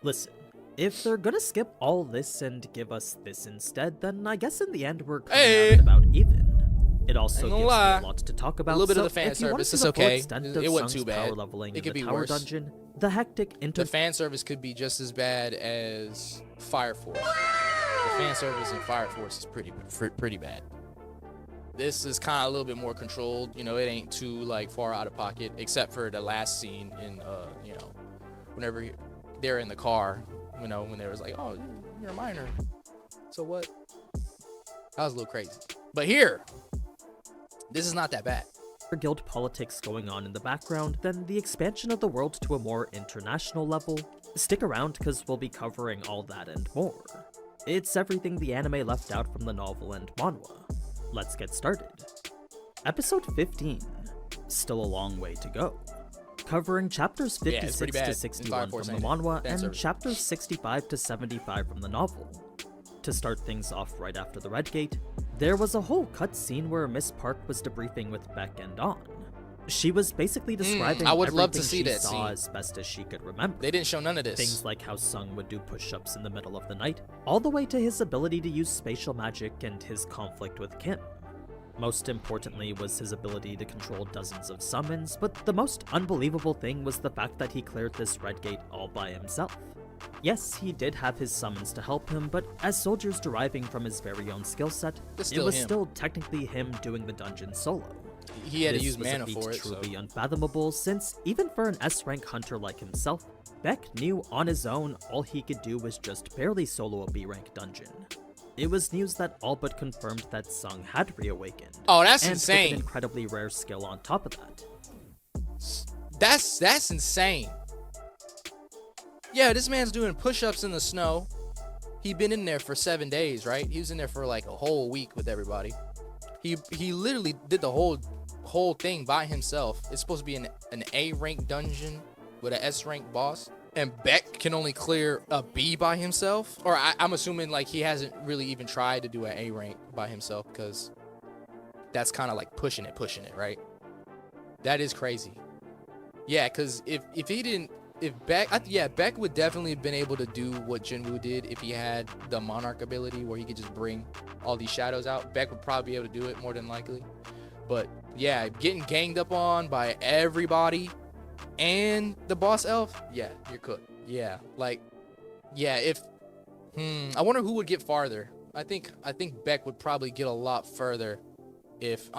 Listen, if they're gonna skip all this and give us this instead, then I guess in the end we're coming out at about even. It also gives me a lot to talk about. A little bit so of the fan if you want to service, see it's the full okay. extent of It wasn't Sung's too bad. power leveling It in could the be tower worse. dungeon, the hectic The fan service could be just as bad as Fire Force. The fan service in Fire Force is pretty bad. This is kind of a little bit more controlled. You know, it ain't too like far out of pocket, except for the last scene in you know, whenever they're in the car. You know, when they was like, "Oh, you're a minor, so what?" That was a little crazy. But here, this is not that bad. guild politics going on in the background, then the expansion of the world to a more international level. Stick around because we'll be covering all that and more. It's everything the anime left out from the novel and manhwa. Let's get started. Episode 15. Still a long way to go. Covering chapters 56 to 61 from the manhwa and chapters 65 to 75 from the novel. To start things off right after the Red Gate, there was a whole cutscene where Miss Park was debriefing with Beck and On. She was basically describing I would everything love to see she that saw scene. as best as she could remember. They didn't show none of this. Things like how Sung would do push-ups in the middle of the night, all the way to his ability to use spatial magic and his conflict with Kim. Most importantly was his ability to control dozens of summons, but the most unbelievable thing was the fact that he cleared this Red Gate all by himself. Yes, he did have his summons to help him, but as soldiers deriving from his very own skill set, it was still technically him doing the dungeon solo. He had to use mana for it, truly unfathomable, since even for an S-rank hunter like himself, Beck knew on his own all he could do was just barely solo a B-rank dungeon. It was news that all but confirmed that Sung had reawakened. Oh, that's and insane. with an incredibly rare skill on top of that. That's insane. Yeah, this man's doing push-ups in the snow. He been in there for 7 days, right? He was in there for like a whole week with everybody. He literally did the whole thing by himself. It's supposed to be an A rank dungeon with an S rank boss, and Beck can only clear a B by himself. Or I'm assuming like he hasn't really even tried to do an A rank by himself, because that's kind of like pushing it, right? That is crazy. Yeah, because if Beck would definitely have been able to do what Jinwoo did if he had the Monarch ability where he could just bring all these shadows out. Beck would probably be able to do it more than likely. But yeah, getting ganged up on by everybody and the boss elf, yeah, you're cooked. Yeah, like, yeah, I wonder who would get farther. I think Beck would probably get a lot further if,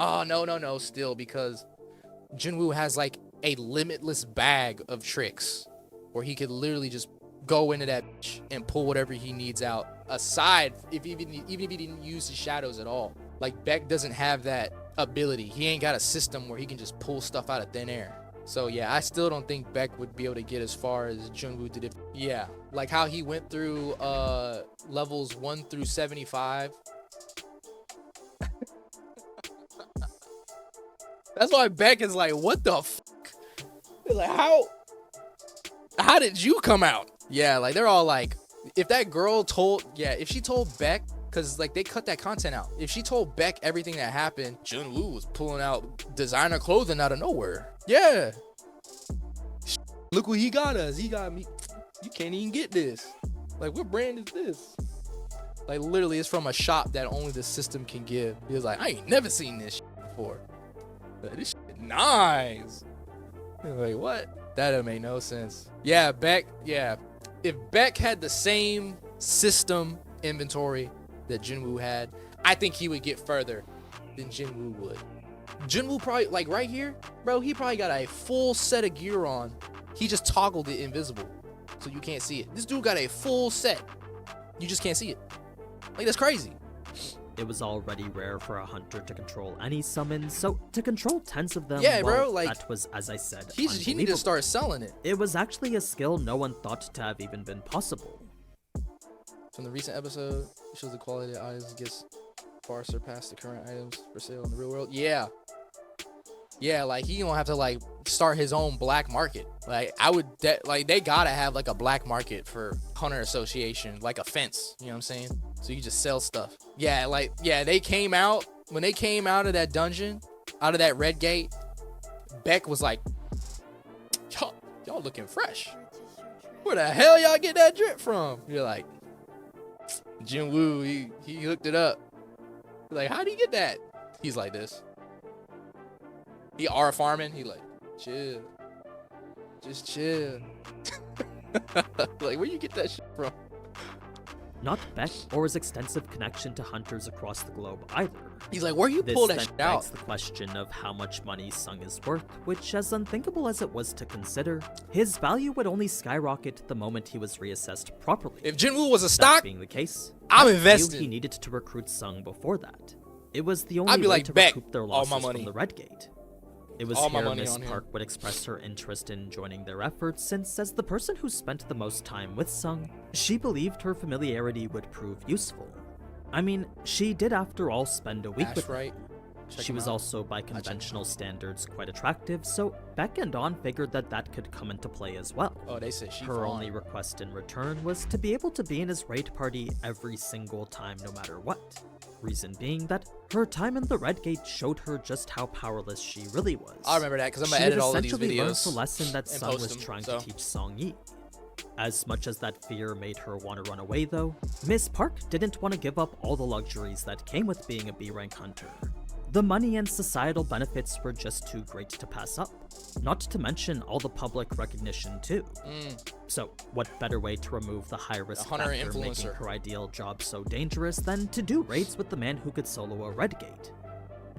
still, because Jinwoo has like a limitless bag of tricks where he could literally just go into that bitch and pull whatever he needs out, aside even if he didn't use his shadows at all. Like, Beck doesn't have that ability. He ain't got a system where he can just pull stuff out of thin air. So yeah, I still don't think Beck would be able to get as far as Jinwoo did. Yeah, like how he went through levels 1 through 75. That's why Beck is like, what the fuck? They're like, how did you come out? Yeah, like they're all like, if she told Beck, because like they cut that content out. If she told Beck everything that happened, Jinwoo was pulling out designer clothing out of nowhere. Yeah. Look what he got us. He got me. You can't even get this. Like, what brand is this? Like, literally, it's from a shop that only the system can give. He was like, I ain't never seen this shit before. Like, this shit nice. Like, what? That don't make no sense. Yeah, Beck. Yeah. If Beck had the same system inventory that Jinwoo had, I think he would get further than Jinwoo would. Jinwoo probably, like right here, bro, he probably got a full set of gear on. He just toggled it invisible, so you can't see it. This dude got a full set. You just can't see it. Like, that's crazy. It was already rare for a hunter to control any summons, so to control 10s of them, yeah, well, bro, like, that was, as I said, he need to start selling it. It was actually a skill no one thought to have even been possible. From the recent episode, it shows the quality of items gets far surpassed the current items for sale in the real world. Yeah. Yeah, like, he gonna have to, like, start his own black market. Like, like, they gotta have, like, a black market for Hunter Association, like a fence, you know what I'm saying? So you just sell stuff. Yeah, like, yeah, when they came out of that dungeon, out of that Red Gate, Beck was like, y'all looking fresh. Where the hell y'all get that drip from? You're like, Jinwoo, he hooked it up. You're like, how do you get that? He's like this. He R farming. He like, chill. Just chill. Like, where you get that shit from? Not Beck or his extensive connection to hunters across the globe either. He's like, where you This pull that then shit out? begs the question of how much money Sung is worth, which, as unthinkable as it was to consider, his value would only skyrocket the moment he was reassessed properly. If Jinwoo was a That stock, being the case, I'm Beck knew invested. he needed to recruit Sung before that. It was the only I'd be way like, to Beck, recoup their all my losses money. from the Red Gate. It was All my here money Miss on him. Park would express her interest in joining their efforts, since as the person who spent the most time with Sung, she believed her familiarity would prove useful. I mean, she did after all spend a week Ash with him. right. Check She him was out. also by conventional standards quite attractive, so Beck and Dawn figured that could come into play as well. Oh, they said she Her fine. only request in return was to be able to be in his raid party every single time no matter what. Reason being that her time in the Red Gate showed her just how powerless she really was. I remember that because I'm She gonna had edit all of these essentially learned videos. the lesson that and Sung post was them, trying so. to teach Song Yi. As much as that fear made her want to run away though, Miss Park didn't want to give up all the luxuries that came with being a B-rank hunter. The money and societal benefits were just too great to pass up, not to mention all the public recognition too. So what better way to remove the high-risk A hunter factor and making influencer. her ideal job so dangerous than to do raids with the man who could solo a Red Gate?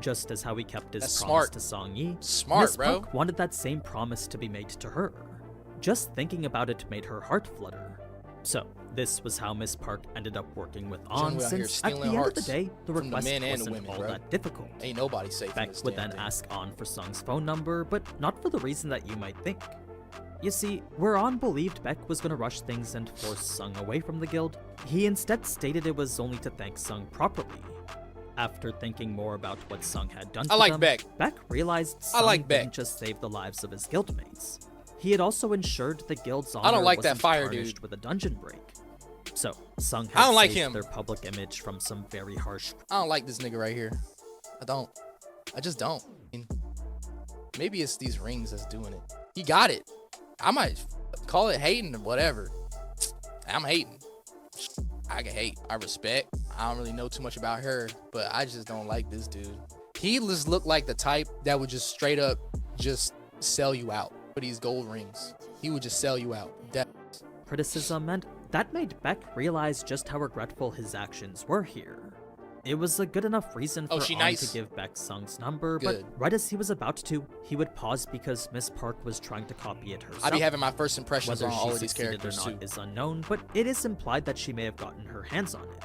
Just as how he kept his That's promise smart. to Song Yi, Smart, Miss bro. Park wanted that same promise to be made to her. Just thinking about it made her heart flutter. So, this was how Miss Park ended up working with On, Jinwoo out here since at the stealing end of the hearts day, the from the request men and the wasn't women, all bro. that difficult. Ain't nobody safe in Beck this would damn then thing. ask On for Sung's phone number, but not for the reason that you might think. You see, where On believed Beck was gonna rush things and force Sung away from the guild, he instead stated it was only to thank Sung properly. After thinking more about what Sung had done I to like them, Beck. Beck realized Sung like Beck. didn't just save the lives of his guildmates. He had also ensured the guild's honor I don't like that wasn't fire tarnished dude. with a dungeon break. So, Sung had I don't like saved him. their public image from some very harsh. I don't like this nigga right here. I don't. I just don't. I mean, maybe it's these rings that's doing it. He got it. I might call it hating or whatever. I'm hating. I can hate. I respect. I don't really know too much about her, but I just don't like this dude. He just looked like the type that would just straight up just sell you out for these gold rings. He would just sell you out. criticism, and that made Beck realize just how regretful his actions were here. It was a good enough reason for she On nice? to give Beck Sung's number, Good. but right as he was about to, he would pause because Miss Park was trying to copy it herself. I be having my first impressions Whether on she all of these succeeded characters or too. not is unknown, but it is implied that she may have gotten her hands on it.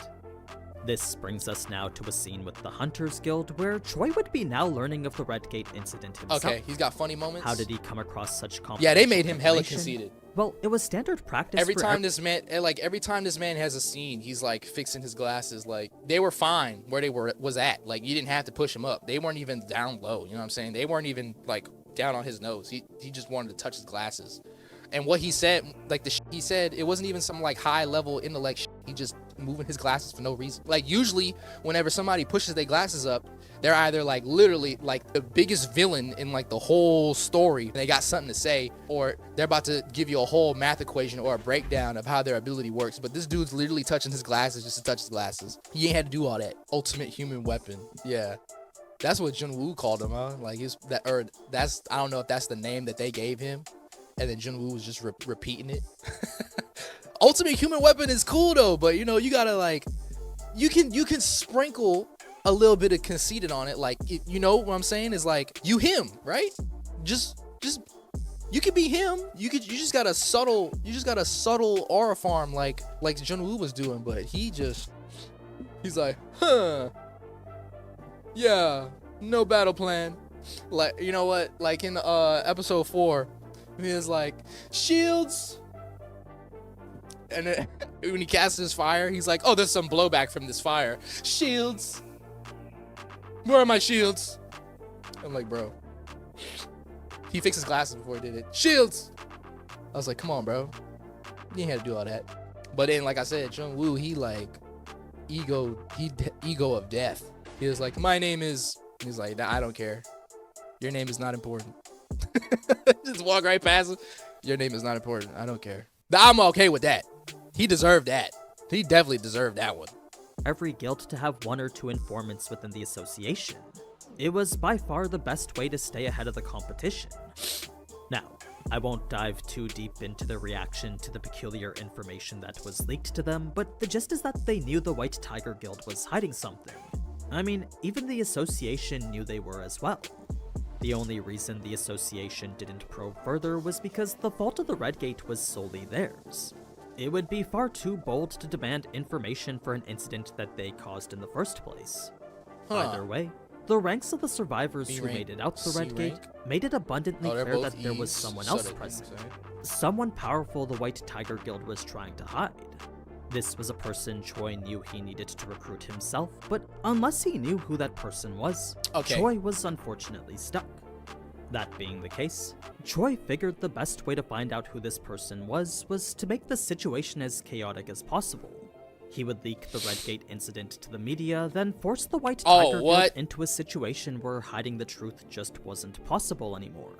This brings us now to a scene with the Hunters Guild, where Troy would be now learning of the Red Gate incident himself. Okay, he's got funny moments. How did he come across such confidential Yeah, they made him hella information? conceited. Well, it was standard practice Every for time this man, every time this man has a scene, he's like fixing his glasses. Like they were fine where they was at. Like you didn't have to push him up. They weren't even down low. You know what I'm saying? They weren't even like down on his nose. He just wanted to touch his glasses. And what he said, like he said, it wasn't even some like high level intellect shit. He just moving his glasses for no reason. Like usually, whenever somebody pushes their glasses up, they're either like literally like the biggest villain in like the whole story, and they got something to say, or they're about to give you a whole math equation or a breakdown of how their ability works. But this dude's literally touching his glasses just to touch his glasses. He ain't had to do all that. Ultimate human weapon. Yeah. That's what Junwoo called him, huh? Like that's I don't know if that's the name that they gave him, and then Junwoo was just repeating it. Ultimate human weapon is cool though, but you know you gotta like, you can sprinkle a little bit of conceited on it, like you know what I'm saying is like you him, right? Just you could be him. You just got a subtle aura farm like Junwoo was doing, but he's like, huh. Yeah, no battle plan. Like, you know what? Like in episode 4, he was like, shields. And then, when he casts his fire, he's like, oh, there's some blowback from this fire. Shields. Where are my shields? I'm like, bro. He fixed his glasses before he did it. Shields. I was like, come on, bro. You ain't had to do all that. But then, like I said, Junwoo, he like ego of death. He was like, my name is. He's like, I don't care. Your name is not important. Just walk right past him. Your name is not important. I don't care. I'm okay with that. He deserved that. He definitely deserved that one. Every guild to have one or two informants within the association. It was by far the best way to stay ahead of the competition. Now, I won't dive too deep into the reaction to the peculiar information that was leaked to them, but the gist is that they knew the White Tiger Guild was hiding something. I mean, even the association knew they were as well. The only reason the association didn't probe further was because the fault of the Red Gate was solely theirs. It would be far too bold to demand information for an incident that they caused in the first place. Either way, the ranks of the survivors who made it out the Red Gate made it abundantly clear that there was someone else present. Someone powerful the White Tiger Guild was trying to hide. This was a person Choi knew he needed to recruit himself, but unless he knew who that person was, Choi was unfortunately stuck. That being the case, Choi figured the best way to find out who this person was to make the situation as chaotic as possible. He would leak the Red Gate incident to the media, then force the White Tiger Guild into a situation where hiding the truth just wasn't possible anymore.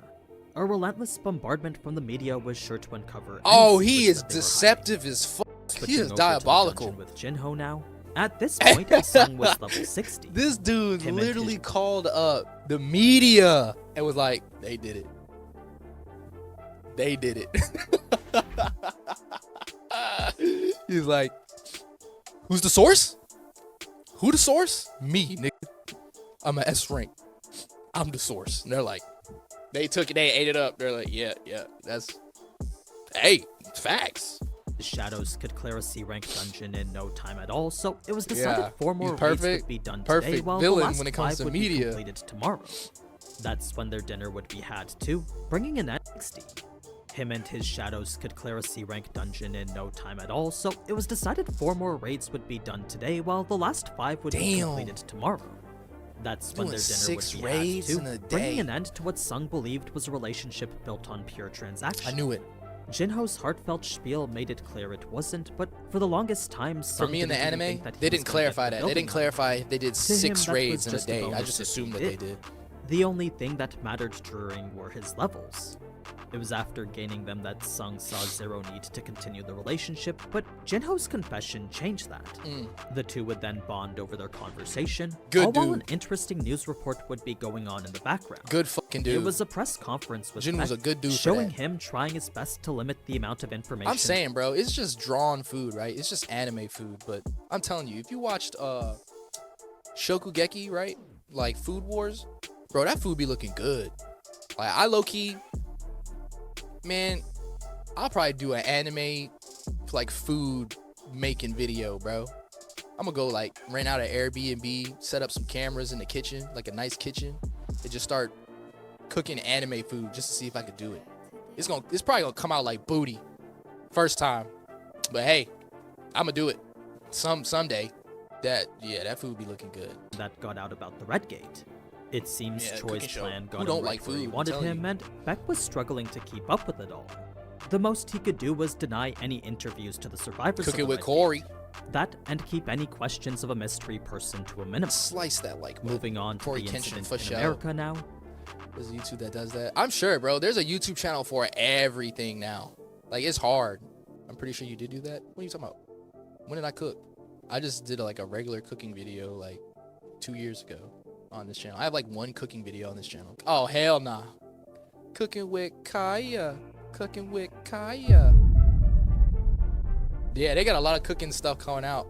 A relentless bombardment from the media was sure to uncover. He is deceptive as fuck. He is diabolical. With Jinho now. At this point, his song was level 60. This dude literally called up the media and was like, they did it. They did it. He's like, who's the source? Who the source? Me, nigga. I'm an S rank. I'm the source. And they're like, they took it, they ate it up. They're like, yeah, that's, hey, facts. The Shadows could clear a C-rank dungeon in no time at all, so it was decided 4 more raids would be done today, while the last when it comes 5 to would media. be completed tomorrow. That's when their dinner would be had too, bringing in NXT. Him and his Shadows could clear a C-rank dungeon in no time at all, so it was decided 4 more raids would be done today, while the last 5 would be completed tomorrow. That's when their dinner would be had too, bringing an end to what Sung believed was a relationship built on pure transaction. I knew it. Jinho's heartfelt spiel made it clear it wasn't, but for the longest time, for me in the anime, they didn't clarify that. They didn't clarify if they did 6 raids in a day. I just assumed that they did. The only thing that mattered during were his levels. It was after gaining them that Sung saw zero need to continue the relationship, but Jinho's confession changed that. The two would then bond over their conversation, all while an interesting news report would be going on in the background. Good fucking dude. It was a press conference with Jin was a good dude showing him trying his best to limit the amount of information. I'm saying, bro, it's just drawn food, right? It's just anime food, but I'm telling you, if you watched Shokugeki, right? Like Food Wars, bro, that food be looking good. Like, I low-key, man, I'll probably do an anime like food making video, bro. I'm gonna go like rent out an Airbnb, set up some cameras in the kitchen, like a nice kitchen, and just start cooking anime food just to see if I could do it. It's probably gonna come out like booty first time, but hey, I'm gonna do it someday. That food be looking good. That got out about the Red Gate. It seems Choi's plan got him right like where he food, wanted him, and Beck was struggling to keep up with it all. The most he could do was deny any interviews to the survivors. Cook it with Corey. That and keep any questions of a mystery person to a minimum. Slice that like. Moving on to the incident in America now. There's a YouTube that does that. I'm sure, bro. There's a YouTube channel for everything now. Like, it's hard. I'm pretty sure you did do that. What are you talking about? When did I cook? I just did like a regular cooking video like 2 years ago on this channel. I have like 1 cooking video on this channel. Oh, hell nah. Cooking with Kaya. Cooking with Kaya. Yeah, they got a lot of cooking stuff coming out.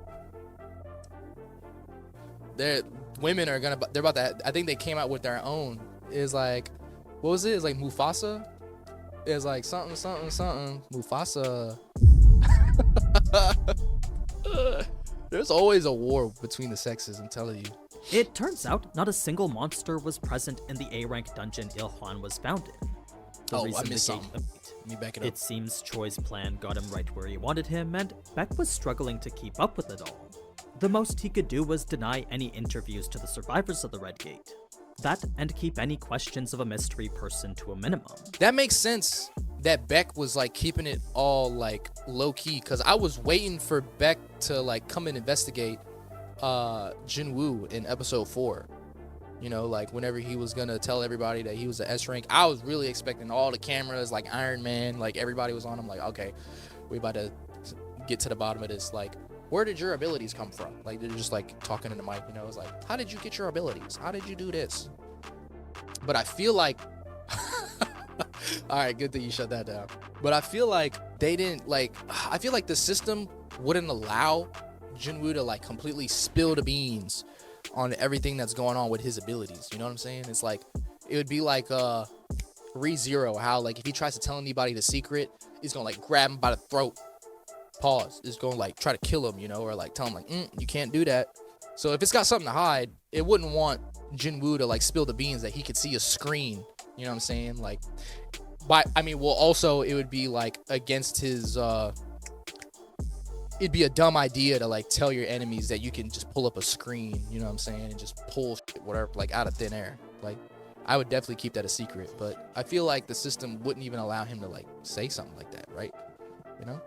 Women are gonna, they're about to, I think they came out with their own. It's like, what was it? It's like Mufasa. It's like something. Mufasa. There's always a war between the sexes, I'm telling you. It turns out not a single monster was present in the A-rank dungeon Il-hwan was found in. I missed something. Let me back it up. It seems Choi's plan got him right where he wanted him, and Beck was struggling to keep up with it all. The most he could do was deny any interviews to the survivors of the Red Gate. That and keep any questions of a mystery person to a minimum. That makes sense that Beck was like keeping it all like low key, because I was waiting for Beck to like come and investigate Jinwoo in episode 4. You know, like whenever he was gonna tell everybody that he was an S rank, I was really expecting all the cameras like Iron Man, like everybody was on him, like, okay, We about to get to the bottom of this. Like, where did your abilities come from? Like, they're just like talking in the mic, you know? It's like, how did you get your abilities? How did you do this? But I feel like, all right, good thing you shut that down. But I feel like they didn't like. I feel like the system wouldn't allow Jinwoo to like completely spill the beans on everything that's going on with his abilities. You know what I'm saying? It's like, it would be like ReZero, how like if he tries to tell anybody the secret, he's gonna like grab him by the throat, pause, is gonna like try to kill him, you know, or like tell him like, you can't do that. So if it's got something to hide, it wouldn't want Jinwoo to like spill the beans that he could see a screen. You know what I'm saying? Like, but I mean, well, also it would be like against his it'd be a dumb idea to like tell your enemies that you can just pull up a screen, you know what I'm saying, and just pull shit, whatever, like out of thin air. Like, I would definitely keep that a secret, but I feel like the system wouldn't even allow him to like say something like that, right? You know?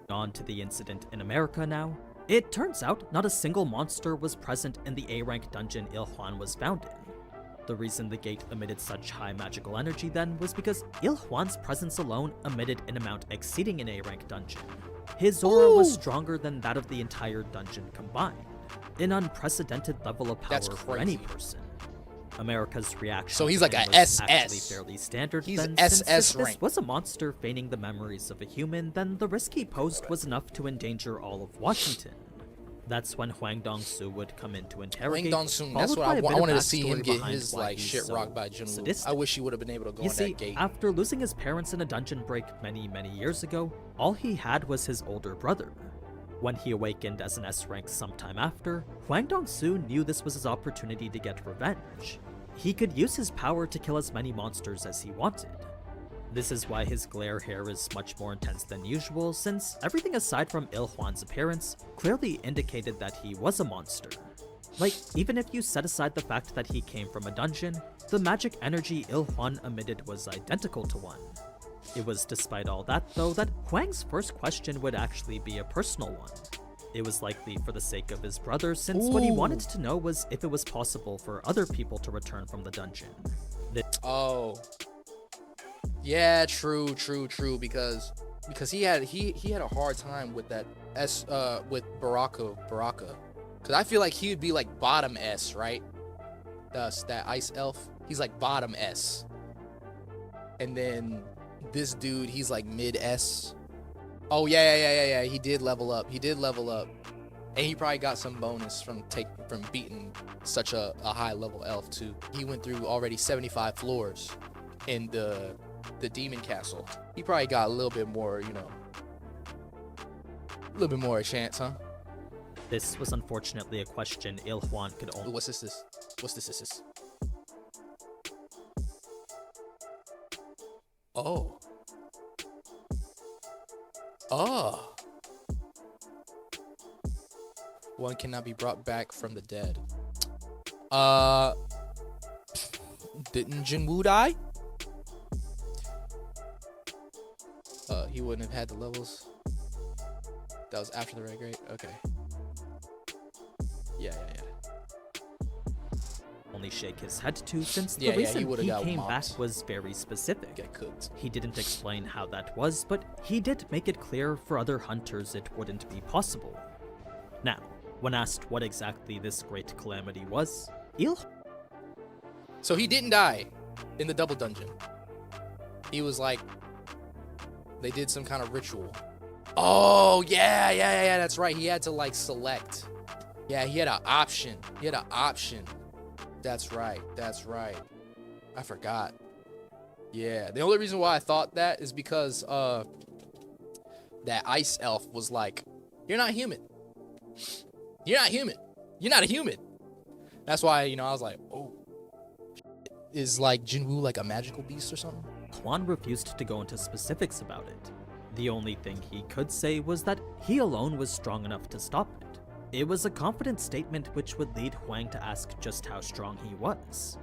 On to the incident in America now. It turns out not a single monster was present in the A-rank dungeon Il-hwan was found in. The reason the gate emitted such high magical energy then was because Il-hwan's presence alone emitted an amount exceeding an A-rank dungeon. His aura was stronger than that of the entire dungeon combined, an unprecedented level of power for any person. America's reaction so he's to like him a was SS. actually fairly standard. He's then, SS since if rank. this was a monster feigning the memories of a human, then the risk he posed was enough to endanger all of Washington. That's when Hwang Dong-soo would come in to interrogate. Hwang Dong-soo, that's what I wanted to see him get his like shit rocked by Jinwoo. I wish he would have been able to go on that gate. After losing his parents in a dungeon break many years ago, all he had was his older brother. When he awakened as an S-rank sometime after, Hwang Dong-soo knew this was his opportunity to get revenge. He could use his power to kill as many monsters as he wanted. This is why his glare hair is much more intense than usual, since everything aside from Il-hwan's appearance clearly indicated that he was a monster. Like, even if you set aside the fact that he came from a dungeon, the magic energy Il-hwan emitted was identical to one. It was despite all that, though, that Hwang's first question would actually be a personal one. It was likely for the sake of his brother, since what he wanted to know was if it was possible for other people to return from the dungeon. Yeah, true, because he had a hard time with that with Baraka. Cause I feel like he would be like bottom S, right? That ice elf, he's like bottom S. And then this dude, he's like mid S. Oh yeah, he did level up. And he probably got some bonus from beating such a high level elf too. He went through already 75 floors in the demon castle. He probably got a little bit more, you know, a little bit more a chance, huh? This was unfortunately a question Il-hwan could only— What's this? Oh. One cannot be brought back from the dead. Didn't Jinwoo die? He wouldn't have had the levels. That was after the red grade? Okay. Yeah. only shake his head to, since the reason he came back was very specific. Get cooked. He didn't explain how that was, but he did make it clear for other hunters it wouldn't be possible. Now, when asked what exactly this great calamity was, So he didn't die in the double dungeon. He was like, they did some kind of ritual. Oh, yeah, that's right. He had to like select. Yeah, he had an option. That's right. I forgot. Yeah, the only reason why I thought that is because that ice elf was like, you're not human. You're not a human. That's why, I was like, oh. Is like Jinwoo like a magical beast or something? Hwan refused to go into specifics about it. The only thing he could say was that he alone was strong enough to stop it. It was a confident statement which would lead Hwang to ask just how strong he was.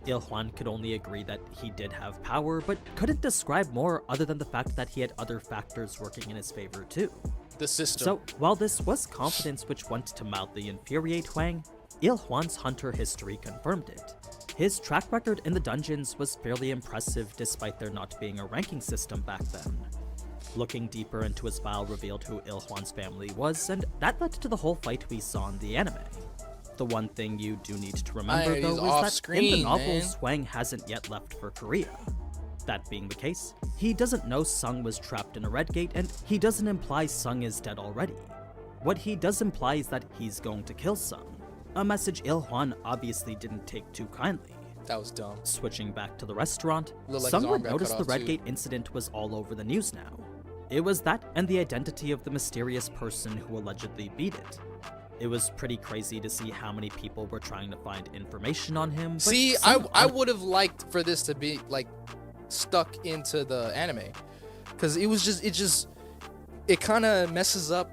Il-hwan could only agree that he did have power, but couldn't describe more other than the fact that he had other factors working in his favor too. The system. So, while this was confidence which went to mildly infuriate Hwang, Il-hwan's hunter history confirmed it. His track record in the dungeons was fairly impressive despite there not being a ranking system back then. Looking deeper into his file revealed who Ilhwan's family was, and that led to the whole fight we saw in the anime. The one thing you do need to remember, though, is that in the novels, Hwang hasn't yet left for Korea. That being the case, he doesn't know Sung was trapped in a red gate, and he doesn't imply Sung is dead already. What he does imply is that he's going to kill Sung, a message Ilhwan obviously didn't take too kindly. That was dumb. Switching back to the restaurant, Like Sung would notice the red gate incident was all over the news now. It was that and the identity of the mysterious person who allegedly beat it. It was pretty crazy to see how many people were trying to find information on him. See, I would have liked for this to be like stuck into the anime, because it kind of messes up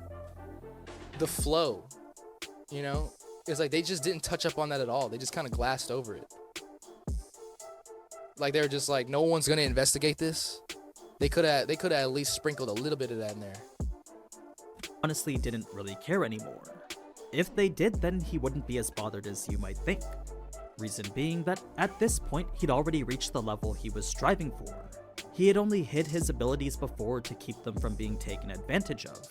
the flow, you know? It's like they just didn't touch up on that at all. They just kind of glassed over it. Like they were just like, no one's gonna investigate this. They could have at least sprinkled a little bit of that in there. Honestly, didn't really care anymore. If they did, then he wouldn't be as bothered as you might think. Reason being that at this point, he'd already reached the level he was striving for. He had only hid his abilities before to keep them from being taken advantage of.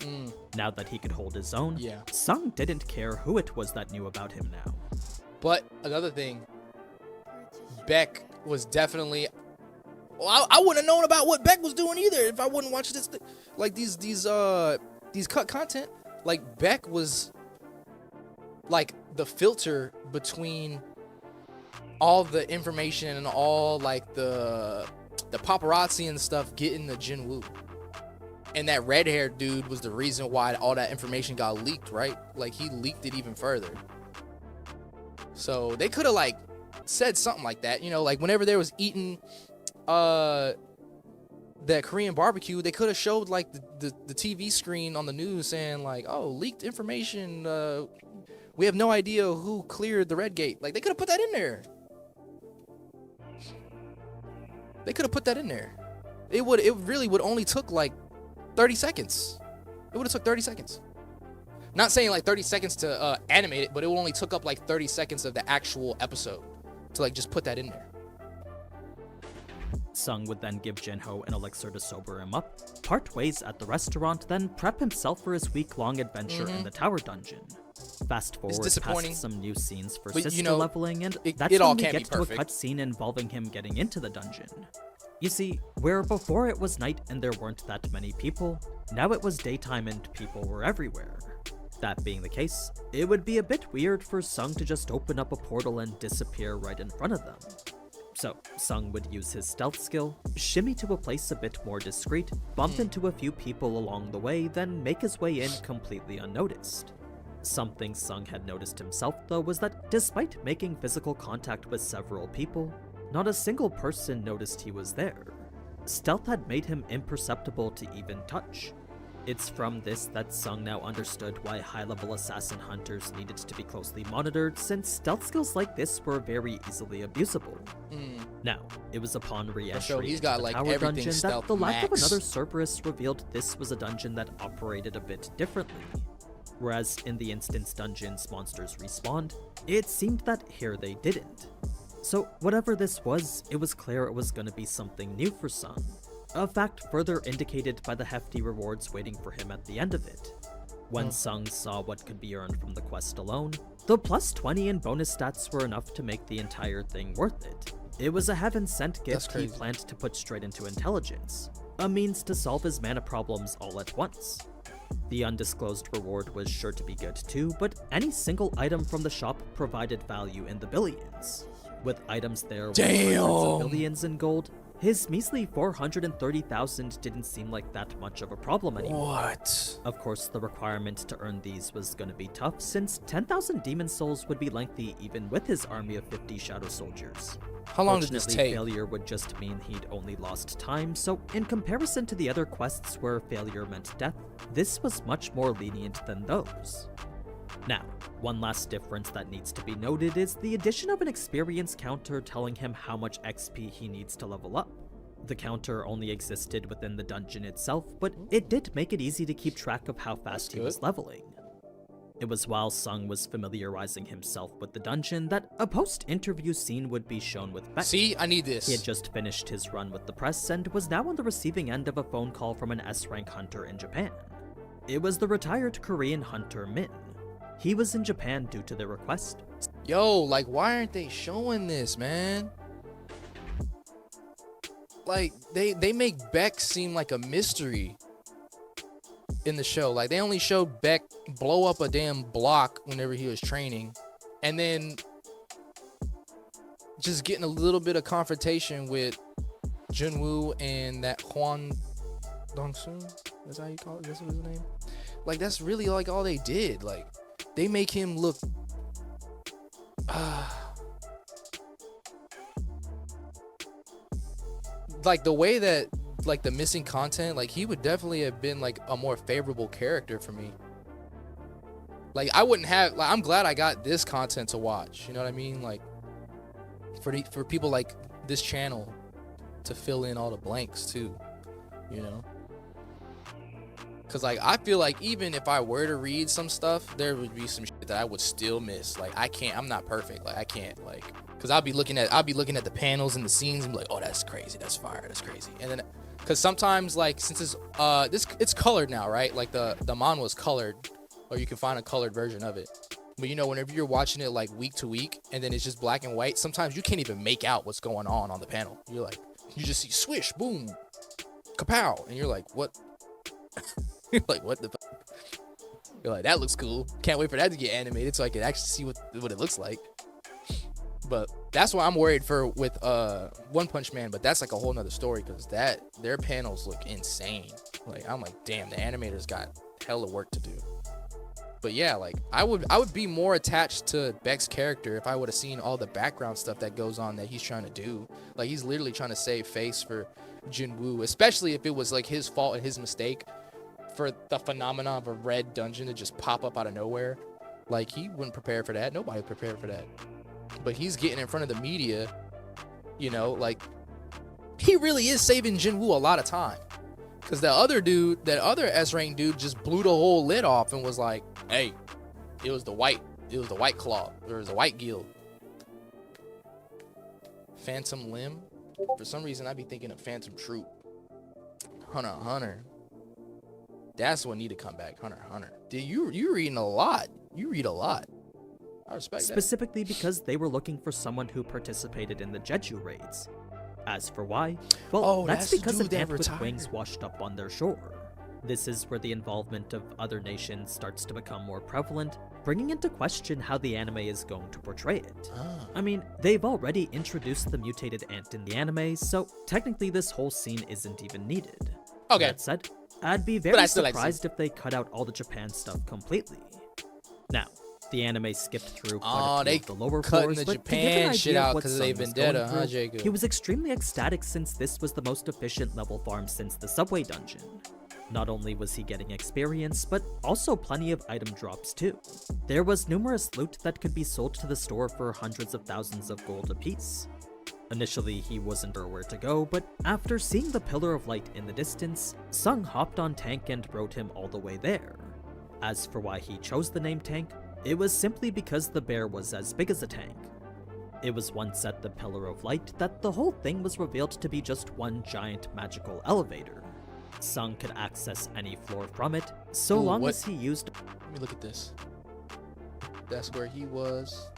Now that he could hold his own, Sung didn't care who it was that knew about him now. But another thing, Beck was definitely... Well, I wouldn't have known about what Beck was doing either if I wouldn't watch this. Like these cut content. Like Beck was like the filter between all the information and all like the paparazzi and stuff getting to Jinwoo. And that red-haired dude was the reason why all that information got leaked, right? Like he leaked it even further. So they could have like said something like that, you know, like whenever there was eating that Korean barbecue, they could have showed like the TV screen on the news saying like, oh, leaked information, we have no idea who cleared the red gate. Like they could have put that in there. They could have put that in there. It really would only took like 30 seconds. It would have took 30 seconds. Not saying like 30 seconds to animate it, but it only took up like 30 seconds of the actual episode to like just put that in there. Sung would then give Jinho an elixir to sober him up, part ways at the restaurant, then prep himself for his week-long adventure in the tower dungeon. Fast forward past some new scenes for sister leveling, and that's when we get to a cutscene involving him getting into the dungeon. You see, where before it was night and there weren't that many people, now it was daytime and people were everywhere. That being the case, it would be a bit weird for Sung to just open up a portal and disappear right in front of them. So, Sung would use his stealth skill, shimmy to a place a bit more discreet, bump into a few people along the way, then make his way in completely unnoticed. Something Sung had noticed himself, though, was that despite making physical contact with several people, not a single person noticed he was there. Stealth had made him imperceptible to even touch. It's from this that Sung now understood why high-level assassin hunters needed to be closely monitored, since stealth skills like this were very easily abusable. Now, it was upon re-entry into the tower dungeon that the lack of another Cerberus revealed this was a dungeon that operated a bit differently. Whereas in the instance dungeons monsters respawned, it seemed that here they didn't. So whatever this was, it was clear it was going to be something new for Sung. A fact further indicated by the hefty rewards waiting for him at the end of it. When Sung saw what could be earned from the quest alone, the plus 20 in bonus stats were enough to make the entire thing worth it. It was a heaven-sent gift he planned to put straight into intelligence, a means to solve his mana problems all at once. The undisclosed reward was sure to be good too, but any single item from the shop provided value in the billions. With items there worth hundreds of billions in gold, his measly 430,000 didn't seem like that much of a problem anymore. What? Of course, the requirement to earn these was gonna be tough, since 10,000 demon souls would be lengthy even with his army of 50 shadow soldiers. How long did this take? Failure would just mean he'd only lost time, so in comparison to the other quests where failure meant death, this was much more lenient than those. Now, one last difference that needs to be noted is the addition of an experience counter telling him how much XP he needs to level up. The counter only existed within the dungeon itself, but it did make it easy to keep track of how fast he was leveling. It was while Sung was familiarizing himself with the dungeon that a post-interview scene would be shown with Beck. See, I need this. He had just finished his run with the press and was now on the receiving end of a phone call from an S-rank hunter in Japan. It was the retired Korean hunter Min. He was in Japan due to their request. Yo, like, why aren't they showing this, man? Like, they make Beck seem like a mystery in the show. Like, they only showed Beck blow up a damn block whenever he was training, and then just getting a little bit of confrontation with Junwoo and that Hwan Dong-soon. That's how you call it? That's what his name? Like, that's really like all they did. Like, they make him look like the way that, like, the missing content, like, he would definitely have been like a more favorable character for me. Like, I wouldn't have, like, I'm glad I got this content to watch, you know what I mean? Like, for people like this channel to fill in all the blanks too, you know? Because, like, I feel like even if I were to read some stuff, there would be some shit that I would still miss. Like, I'm not perfect. Like, I can't, like, because I'll be looking at the panels and the scenes and be like, oh, that's crazy, that's fire, that's crazy. And then, because sometimes, like, since it's colored now, right? Like, the manhwa was colored, or you can find a colored version of it. But, you know, whenever you're watching it, like, week to week, and then it's just black and white, sometimes you can't even make out what's going on the panel. You're like, you just see swish, boom, kapow, and you're like, what? You're like, what the fuck? You're like, that looks cool. Can't wait for that to get animated so I can actually see what it looks like. But that's why I'm worried with One Punch Man. But that's like a whole nother story, because their panels look insane. Like, I'm like, damn, the animators got hella work to do. But yeah, like, I would be more attached to Beck's character if I would have seen all the background stuff that goes on that he's trying to do. Like, he's literally trying to save face for Junwoo, especially if it was like his fault and his mistake for the phenomenon of a red dungeon to just pop up out of nowhere. Like, he wouldn't prepare for that. Nobody prepared for that. But he's getting in front of the media, you know, like, he really is saving Jinwoo a lot of time. Because that other S-rank dude just blew the whole lid off and was like, hey, it was the white claw, or it was the white guild. Phantom Limb? For some reason, I'd be thinking of Phantom Troop. Hunter x Hunter. That's what need to come back. Hunter x Hunter. Dude, you reading a lot. You read a lot. I respect that. Specifically because they were looking for someone who participated in the Jeju raids. As for why, well, that's because an ant with wings washed up on their shore. This is where the involvement of other nations starts to become more prevalent, bringing into question how the anime is going to portray it. I mean, they've already introduced the mutated ant in the anime, so technically this whole scene isn't even needed. Okay. That said, I'd be very surprised if they cut out all the Japan stuff completely. Now, the anime skipped through quite a few of the lower floors, the but Japan to give an shit idea out of what because Sung of was Vendetta, going huh, through, Jacob? he was extremely ecstatic since this was the most efficient level farm since the subway dungeon. Not only was he getting experience, but also plenty of item drops too. There was numerous loot that could be sold to the store for hundreds of thousands of gold apiece. Initially, he wasn't sure where to go, but after seeing the Pillar of Light in the distance, Sung hopped on Tank and rode him all the way there. As for why he chose the name Tank, it was simply because the bear was as big as a tank. It was once at the Pillar of Light that the whole thing was revealed to be just one giant magical elevator. Sung could access any floor from it, so long as he used— Let me look at this. That's where he was.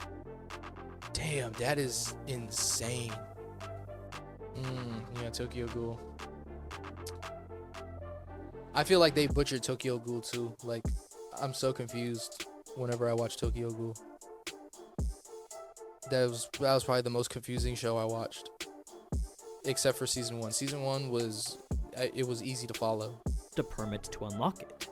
Damn, that is insane. Yeah, Tokyo Ghoul. I feel like they butchered Tokyo Ghoul too. Like, I'm so confused whenever I watch Tokyo Ghoul. That was probably the most confusing show I watched. Except for season 1. Season 1 was easy to follow. A permit to unlock it.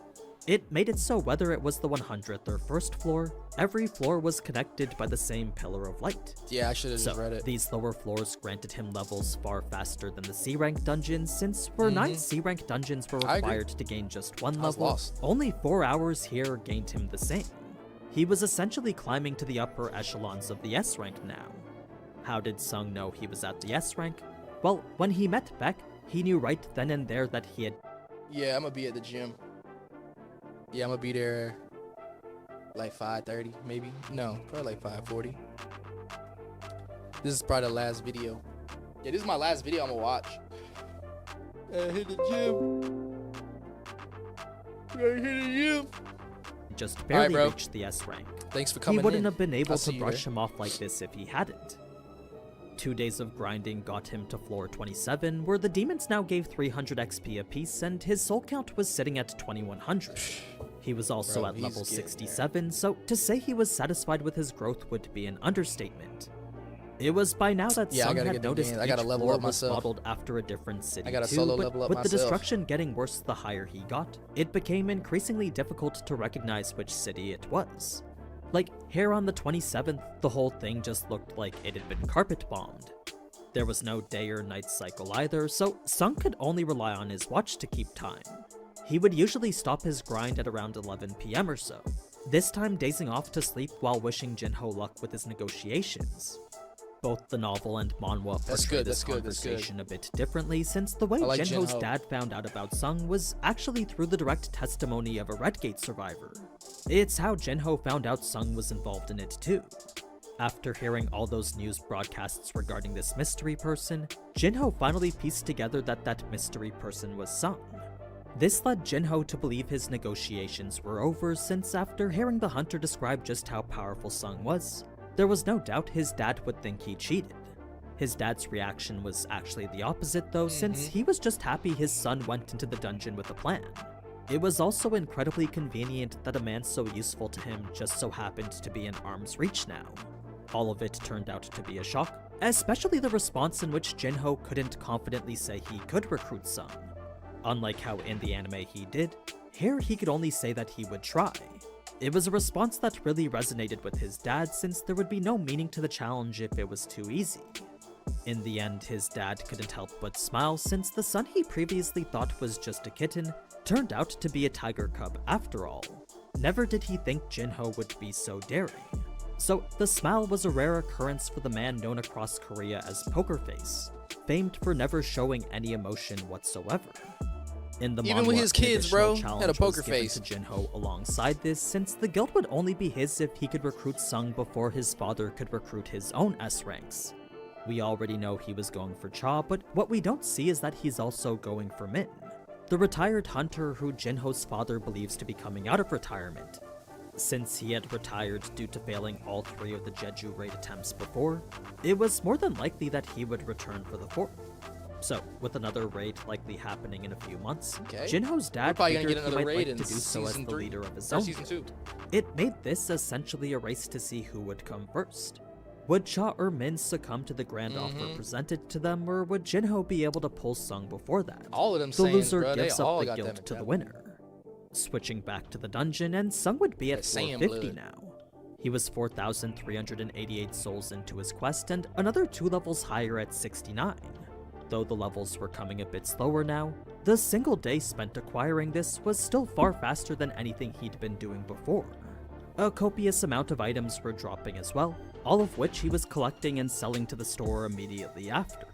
It made it so whether it was the 100th or first floor, every floor was connected by the same Pillar of Light. Yeah, I should have just read it. These lower floors granted him levels far faster than the C-rank dungeons, since where 9 C-rank dungeons were required to gain just 1 level, only 4 hours here gained him the same. He was essentially climbing to the upper echelons of the S-rank now. How did Sung know he was at the S-rank? Well, when he met Beck, he knew right then and there that he had— Yeah, I'm gonna be at the gym. Yeah, I'm gonna be there like 5:30 maybe. No, probably like 5:40. This is probably the last video. Yeah, this is my last video I'm gonna watch. Hit the gym. Hit the gym. Just barely bro. reached the S rank. Thanks for He coming wouldn't in. have been able I'll to see you brush there. him off like this if he hadn't. 2 days of grinding got him to floor 27, where the demons now gave 300 XP apiece, and his soul count was sitting at 2100. He was also Bro, at he's level getting 67, so to say he was satisfied with his growth would be an understatement. It was by now that Yeah, I Sung gotta had get the noticed gains. I gotta each level floor up was myself. modeled after a different city I gotta too, solo but level up with the myself. destruction getting worse the higher he got, it became increasingly difficult to recognize which city it was. Like, here on the 27th, the whole thing just looked like it had been carpet bombed. There was no day or night cycle either, so Sung could only rely on his watch to keep time. He would usually stop his grind at around 11 PM or so, this time dazing off to sleep while wishing Jinho luck with his negotiations. Both the novel and manhwa portray this conversation a bit differently, since the way I like Jinho's Jinho. dad found out about Sung was actually through the direct testimony of a Redgate survivor. It's how Jinho found out Sung was involved in it too. After hearing all those news broadcasts regarding this mystery person, Jinho finally pieced together that that mystery person was Sung. This led Jinho to believe his negotiations were over, since after hearing the hunter describe just how powerful Sung was, there was no doubt his dad would think he cheated. His dad's reaction was actually the opposite though, since he was just happy his son went into the dungeon with a plan. It was also incredibly convenient that a man so useful to him just so happened to be in arm's reach now. All of it turned out to be a shock, especially the response in which Jinho couldn't confidently say he could recruit Sung. Unlike how in the anime he did, here he could only say that he would try. It was a response that really resonated with his dad, since there would be no meaning to the challenge if it was too easy. In the end, his dad couldn't help but smile, since the son he previously thought was just a kitten turned out to be a tiger cub after all. Never did he think Jinho would be so daring. So the smile was a rare occurrence for the man known across Korea as Poker Face, famed for never showing any emotion whatsoever. In the Even with manhwa, his an kids, additional bro, had a challenge poker was given face. to Jinho alongside this, since the guild would only be his if he could recruit Sung before his father could recruit his own S ranks. We already know he was going for Cha, but what we don't see is that he's also going for Min, the retired hunter who Jinho's father believes to be coming out of retirement. Since he had retired due to failing all 3 of the Jeju raid attempts before, it was more than likely that he would return for the 4th. So, with another raid likely happening in a few months, Okay. Jinho's We're dad probably gonna figured get he another might raid like in to do so as season the 3 leader of his or own season 2. It made this essentially a race to see who would come first. Would Cha or Min succumb to the grand offer presented to them, or would Jinho be able to pull Sung before that? All of them The saying, loser bro, they gives all up the got them guilt in to the depth. winner. Switching back to the dungeon, and Sung would be at That sand 450 blood. now. He was 4,388 souls into his quest, and another 2 levels higher at 69. Though the levels were coming a bit slower now, the single day spent acquiring this was still far faster than anything he'd been doing before. A copious amount of items were dropping as well, all of which he was collecting and selling to the store immediately after.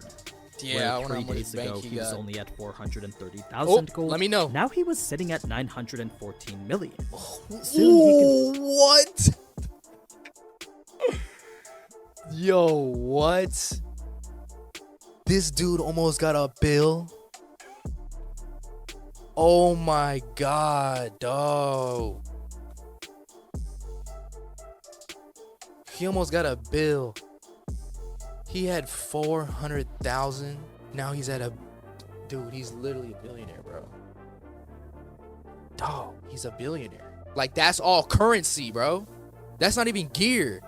Yeah, I Where wonder 3 how much days ago bank he he was got. only at 430,000 gold. let me know. Now he was sitting at 914 million. Soon he could What? Yo, what? This dude almost got a bill. Oh my god, dog. He almost got a bill. He had 400,000. Now he's at a... Dude, he's literally a billionaire, bro. Dog, he's a billionaire. Like, that's all currency, bro. That's not even gear.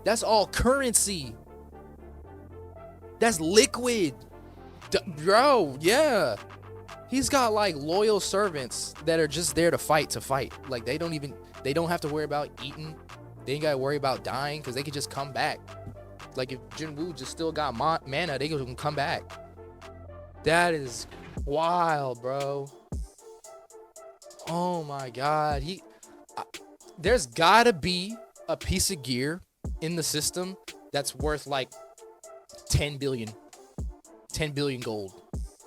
That's all currency. That's liquid. Bro, yeah. He's got, like, loyal servants that are just there to fight. Like, they don't have to worry about eating. They ain't got to worry about dying because they could just come back. Like, if Jinwoo just still got mana, they can come back. That is wild, bro. Oh, my God. There's got to be a piece of gear in the system that's worth, like, 10 billion gold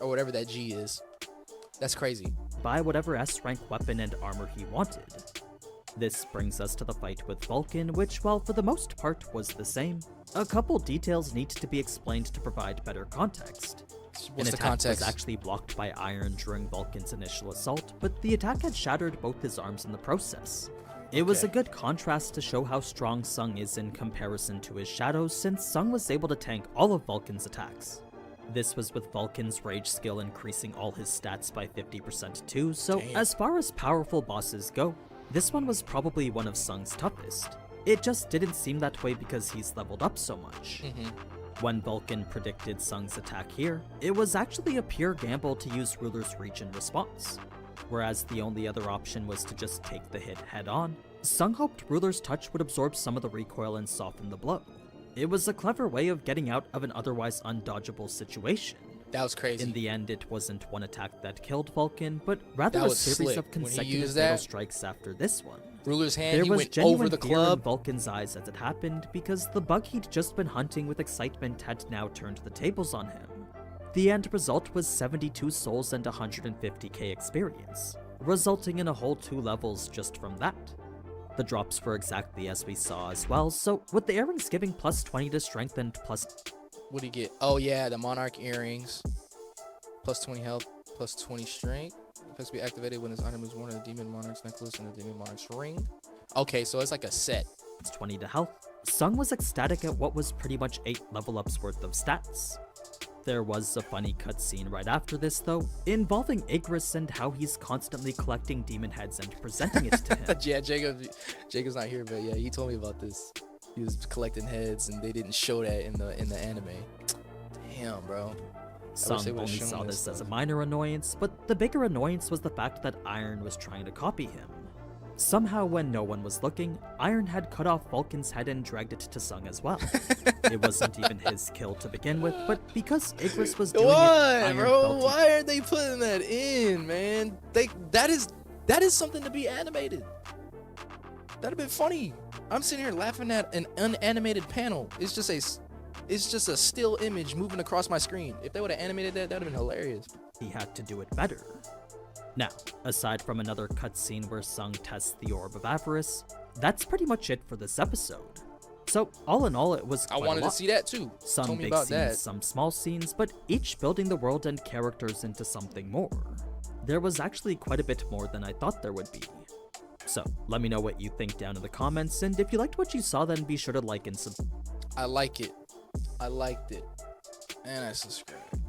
or whatever that G is. That's crazy. buy whatever S rank weapon and armor he wanted. This brings us to the fight with Vulcan, which, while for the most part was the same, a couple details need to be explained to provide better context. What's An the attack context? was actually blocked by Iron during Vulcan's initial assault, but the attack had shattered both his arms in the process. It was a good contrast to show how strong Sung is in comparison to his shadows, since Sung was able to tank all of Vulcan's attacks. This was with Vulcan's rage skill increasing all his stats by 50% too, so Damn. as far as powerful bosses go, this one was probably one of Sung's toughest. It just didn't seem that way because he's leveled up so much. When Vulcan predicted Sung's attack here, it was actually a pure gamble to use Ruler's Reach in response. Whereas the only other option was to just take the hit head on, Sung hoped Ruler's Touch would absorb some of the recoil and soften the blow. It was a clever way of getting out of an otherwise undodgeable situation. That was crazy. In the end, it wasn't one attack that killed Vulcan, but rather That a was series slick. of When he consecutive used fatal that- strikes after this one. Ruler's hand, There he was went genuine over the fear in club. Vulcan's eyes as it happened, because the bug he'd just been hunting with excitement had now turned the tables on him. The end result was 72 souls and 150k experience, resulting in a whole 2 levels just from that. The drops were exactly as we saw as well, so with the earrings giving plus 20 to strength and plus... What do you get? Oh yeah, the Monarch earrings. Plus 20 health, plus 20 strength. Effects be activated when this item is worn on the Demon Monarch's necklace and the Demon Monarch's ring. Okay, so it's like a set. 20 to health, Sung was ecstatic at what was pretty much 8 level ups worth of stats. There was a funny cutscene right after this though, involving Igris and how he's constantly collecting demon heads and presenting it to him. Yeah, Jacob's not here, but yeah, he told me about this. He was collecting heads, and they didn't show that in the anime. Damn, bro. Sung they would've only shown saw this this as a stuff. minor annoyance, but the bigger annoyance was the fact that Iron was trying to copy him. Somehow, when no one was looking, Iron had cut off Vulcan's head and dragged it to Sung as well. It wasn't even his kill to begin with, but because Igris was doing it, Why, Iron bro? felt he- Why aren't they putting that in, man? That is something to be animated. That'd have been funny. I'm sitting here laughing at an unanimated panel. It's just a still image moving across my screen. If they would have animated that, that'd have been hilarious. he had to do it better. Now, aside from another cutscene where Sung tests the Orb of Avarice, that's pretty much it for this episode. So, all in all, it was I quite wanted a lot. to see that too. Some Told me big about scenes, that. some small scenes, but each building the world and characters into something more. There was actually quite a bit more than I thought there would be. So, let me know what you think down in the comments, and if you liked what you saw, then be sure to like and subscribe. I like it. I liked it. And I subscribed.